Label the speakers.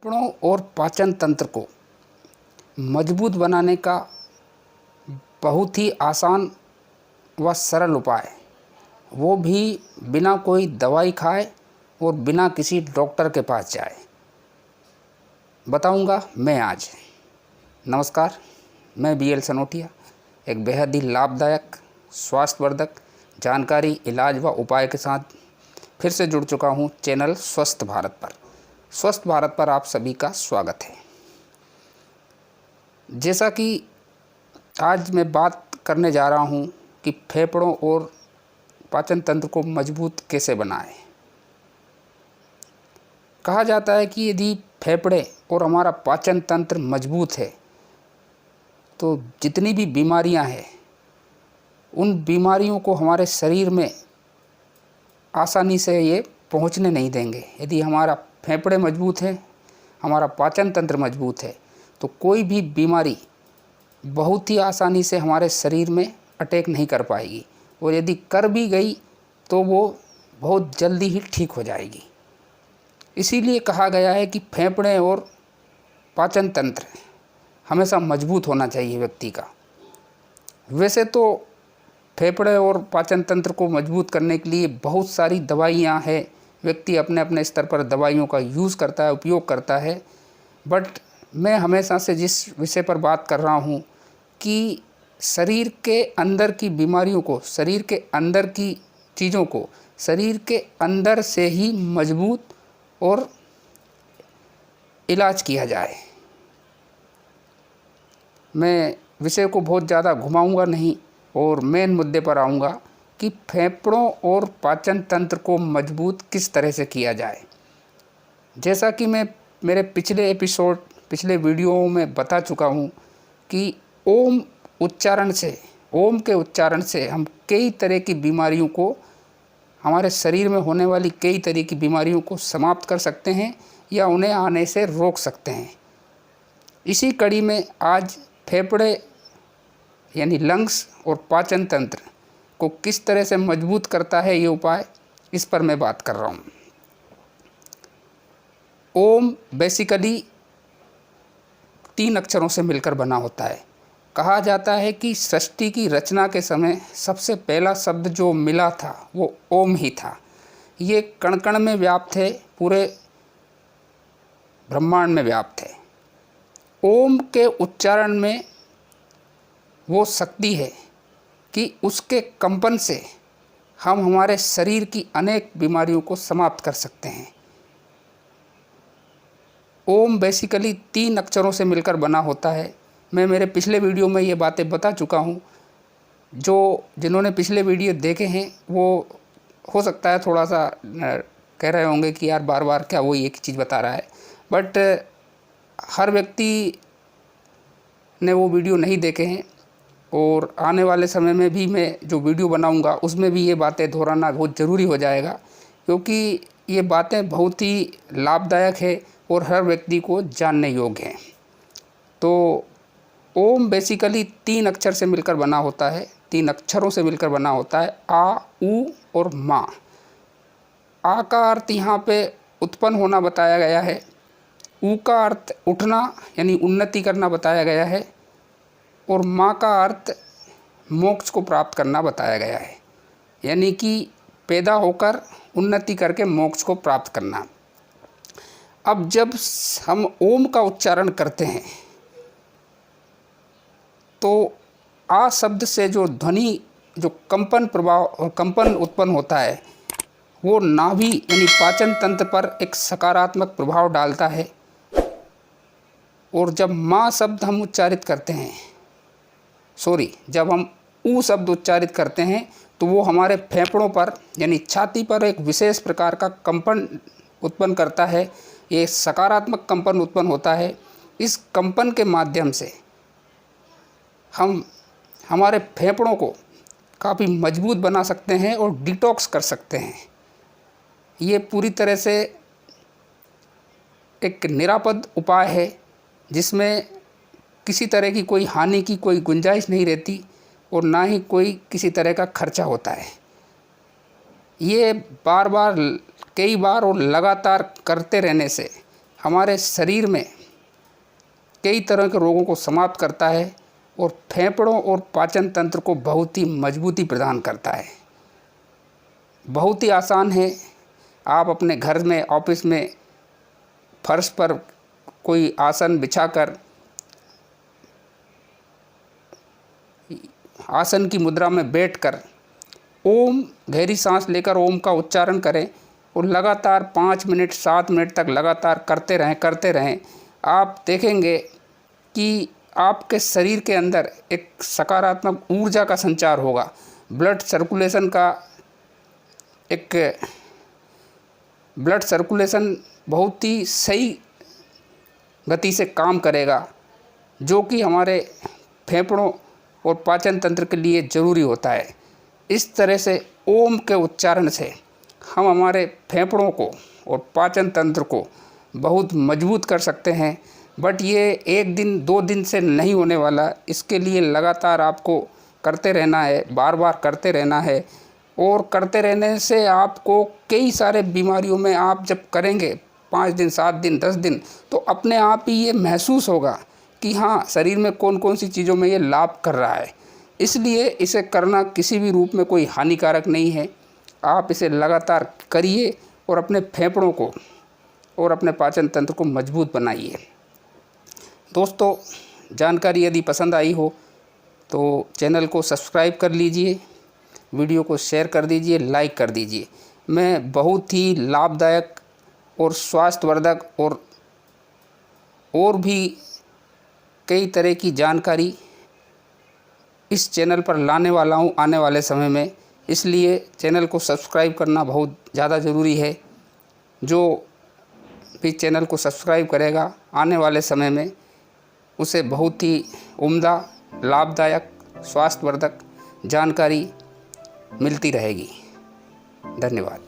Speaker 1: फेफड़ों और पाचन तंत्र को मजबूत बनाने का बहुत ही आसान व सरल उपाय, वो भी बिना कोई दवाई खाए और बिना किसी डॉक्टर के पास जाए, बताऊंगा मैं आज। नमस्कार, मैं BL सनोटिया एक बेहद ही लाभदायक, स्वास्थ्यवर्धक जानकारी, इलाज व उपाय के साथ फिर से जुड़ चुका हूं चैनल स्वस्थ भारत पर। स्वस्थ भारत पर आप सभी का स्वागत है। जैसा कि आज मैं बात करने जा रहा हूं कि फेफड़ों और पाचन तंत्र को मजबूत कैसे बनाएं। कहा जाता है कि यदि फेफड़े और हमारा पाचन तंत्र मजबूत है तो जितनी भी बीमारियां हैं उन बीमारियों को हमारे शरीर में आसानी से ये पहुंचने नहीं देंगे। यदि हमारा फेफड़े मजबूत है, हमारा पाचन तंत्र मजबूत है, तो कोई भी बीमारी बहुत ही आसानी से हमारे शरीर में अटैक नहीं कर पाएगी, और यदि कर भी गई तो वो बहुत जल्दी ही ठीक हो जाएगी। इसीलिए कहा गया है कि फेफड़े और पाचन तंत्र हमेशा मजबूत होना चाहिए व्यक्ति का। वैसे तो फेफड़े और पाचन तंत्र को मजबूत करने के लिए बहुत सारी दवाइयाँ हैं, व्यक्ति अपने अपने स्तर पर दवाइयों का यूज़ करता है, उपयोग करता है। बट मैं हमेशा से जिस विषय पर बात कर रहा हूँ कि शरीर के अंदर की बीमारियों को, शरीर के अंदर की चीज़ों को शरीर के अंदर से ही मजबूत और इलाज किया जाए। मैं विषय को बहुत ज़्यादा घुमाऊंगा नहीं और मेन मुद्दे पर आऊँगा कि फेफड़ों और पाचन तंत्र को मजबूत किस तरह से किया जाए। जैसा कि मैं मेरे पिछले वीडियो में बता चुका हूँ कि ओम के उच्चारण से हम कई तरह की बीमारियों को, हमारे शरीर में होने वाली कई तरह की बीमारियों को समाप्त कर सकते हैं या उन्हें आने से रोक सकते हैं। इसी कड़ी में आज फेफड़े यानी लंग्स और पाचन तंत्र को किस तरह से मजबूत करता है ये उपाय, इस पर मैं बात कर रहा हूँ। ओम बेसिकली 3 अक्षरों से मिलकर बना होता है। कहा जाता है कि सृष्टि की रचना के समय सबसे पहला शब्द जो मिला था वो ओम ही था। ये कण कण में व्याप्त है, पूरे ब्रह्मांड में व्याप्त है। ओम के उच्चारण में वो शक्ति है कि उसके कंपन से हम हमारे शरीर की अनेक बीमारियों को समाप्त कर सकते हैं। ओम बेसिकली 3 अक्षरों से मिलकर बना होता है। मैं मेरे पिछले वीडियो में ये बातें बता चुका हूँ। जिन्होंने पिछले वीडियो देखे हैं वो हो सकता है थोड़ा सा कह रहे होंगे कि यार बार बार क्या वो एक चीज़ बता रहा है, बट हर व्यक्ति ने वो वीडियो नहीं देखे हैं और आने वाले समय में भी मैं जो वीडियो बनाऊंगा उसमें भी ये बातें दोहराना बहुत ज़रूरी हो जाएगा, क्योंकि ये बातें बहुत ही लाभदायक है और हर व्यक्ति को जानने योग्य हैं। तो ओम बेसिकली 3 अक्षर से मिलकर बना होता है, 3 अक्षरों से मिलकर बना होता है, आ, उ और मा। आ का अर्थ यहाँ पे उत्पन्न होना बताया गया है, उ का अर्थ उठना यानी उन्नति करना बताया गया है, और माँ का अर्थ मोक्ष को प्राप्त करना बताया गया है, यानी कि पैदा होकर उन्नति करके मोक्ष को प्राप्त करना। अब जब हम ओम का उच्चारण करते हैं तो आ शब्द से जो ध्वनि, जो कंपन उत्पन्न होता है वो नाभि यानी पाचन तंत्र पर एक सकारात्मक प्रभाव डालता है। और जब माँ शब्द हम उच्चारित करते हैं, जब हम ऊ शब्द उच्चारित करते हैं तो वो हमारे फेफड़ों पर यानी छाती पर एक विशेष प्रकार का कंपन उत्पन्न करता है। ये सकारात्मक कंपन उत्पन्न होता है। इस कंपन के माध्यम से हम हमारे फेफड़ों को काफ़ी मजबूत बना सकते हैं और डिटॉक्स कर सकते हैं। ये पूरी तरह से एक निरापद उपाय है जिसमें किसी तरह की कोई हानि की कोई गुंजाइश नहीं रहती और ना ही कोई किसी तरह का खर्चा होता है। ये कई बार और लगातार करते रहने से हमारे शरीर में कई तरह के रोगों को समाप्त करता है और फेफड़ों और पाचन तंत्र को बहुत ही मजबूती प्रदान करता है। बहुत ही आसान है। आप अपने घर में, ऑफिस में फर्श पर कोई आसन बिछाकर आसन की मुद्रा में बैठकर ओम, गहरी सांस लेकर ओम का उच्चारण करें और लगातार 5 मिनट 7 मिनट तक लगातार करते रहें। आप देखेंगे कि आपके शरीर के अंदर एक सकारात्मक ऊर्जा का संचार होगा। ब्लड सर्कुलेशन बहुत ही सही गति से काम करेगा, जो कि हमारे फेफड़ों और पाचन तंत्र के लिए ज़रूरी होता है। इस तरह से ओम के उच्चारण से हम हमारे फेफड़ों को और पाचन तंत्र को बहुत मजबूत कर सकते हैं। बट ये 1 दिन 2 दिन से नहीं होने वाला। इसके लिए लगातार आपको करते रहना है, बार बार करते रहना है। और करते रहने से आपको कई सारे बीमारियों में आप जब करेंगे 5 दिन 7 दिन 10 दिन, तो अपने आप ही ये महसूस होगा कि हाँ, शरीर में कौन कौन सी चीज़ों में ये लाभ कर रहा है। इसलिए इसे करना किसी भी रूप में कोई हानिकारक नहीं है। आप इसे लगातार करिए और अपने फेफड़ों को और अपने पाचन तंत्र को मजबूत बनाइए। दोस्तों, जानकारी यदि पसंद आई हो तो चैनल को सब्सक्राइब कर लीजिए, वीडियो को शेयर कर दीजिए, लाइक कर दीजिए। मैं बहुत ही लाभदायक और स्वास्थ्यवर्धक और भी कई तरह की जानकारी इस चैनल पर लाने वाला हूँ आने वाले समय में। इसलिए चैनल को सब्सक्राइब करना बहुत ज़्यादा ज़रूरी है। जो भी चैनल को सब्सक्राइब करेगा आने वाले समय में उसे बहुत ही उम्दा, लाभदायक, स्वास्थ्यवर्धक जानकारी मिलती रहेगी। धन्यवाद।